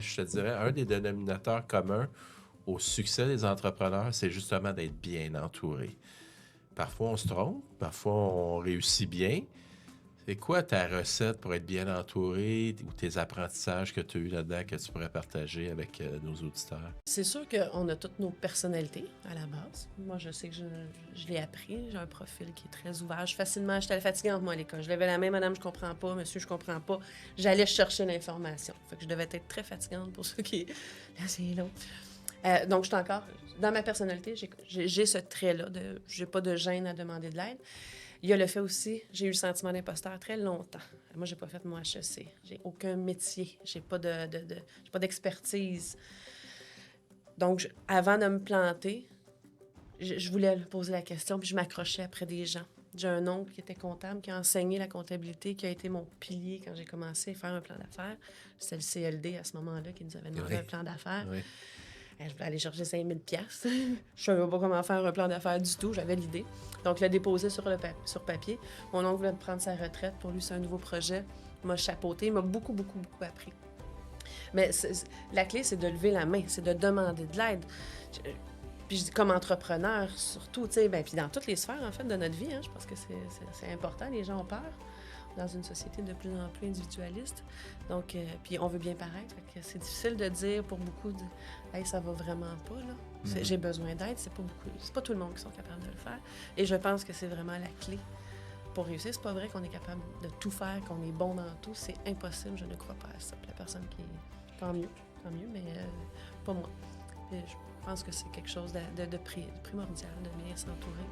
Je te dirais, un des dénominateurs communs au succès des entrepreneurs, c'est justement d'être bien entouré. Parfois, on se trompe, parfois, on réussit bien. C'est quoi ta recette pour être bien entouré ou tes apprentissages que tu as eus là-dedans que tu pourrais partager avec nos auditeurs? C'est sûr qu'on a toutes nos personnalités à la base. Moi, je sais que je l'ai appris. J'ai un profil qui est très ouvert. J'étais fatigante, moi, à l'école. Je levais la main, madame, je comprends pas, monsieur, je comprends pas. J'allais chercher l'information. Fait que je devais être très fatigante pour ceux qui. Là, c'est long. Donc, je suis encore. Dans ma personnalité, j'ai ce trait-là. J'ai pas de gêne à demander de l'aide. Il y a le fait aussi, j'ai eu le sentiment d'imposteur très longtemps. Moi, j'ai pas fait mon HEC. J'ai aucun métier. J'ai pas j'ai pas d'expertise. Donc, avant de me planter, je voulais poser la question, puis je m'accrochais après des gens. J'ai un oncle qui était comptable, qui a enseigné la comptabilité, qui a été mon pilier quand j'ai commencé à faire un plan d'affaires. C'était le CLD à ce moment-là qui nous avait demandé un plan d'affaires. Oui. Je voulais aller chercher 5000 pièces. Je savais pas comment faire un plan d'affaires du tout, j'avais l'idée. Donc, je l'ai déposé sur papier. Mon oncle voulait prendre sa retraite. Pour lui, c'est un nouveau projet. Il m'a chapeauté. Il m'a beaucoup, beaucoup, beaucoup appris. Mais la clé, c'est de lever la main, c'est de demander de l'aide. Puis je dis comme entrepreneur, surtout, tu sais, puis dans toutes les sphères, en fait, de notre vie, hein, je pense que c'est important. Les gens ont peur dans une société de plus en plus individualiste. Donc, puis on veut bien paraître. Fait que c'est difficile de dire pour beaucoup de « Hey, ça va vraiment pas, là. J'ai besoin d'aide. » C'est pas tout le monde qui sont capables de le faire. Et je pense que c'est vraiment la clé pour réussir. C'est pas vrai qu'on est capable de tout faire, qu'on est bon dans tout. C'est impossible, je ne crois pas à ça. Puis la personne qui est... Tant mieux, mais pas moi. Et je pense que c'est quelque chose de primordial, de bien s'entourer.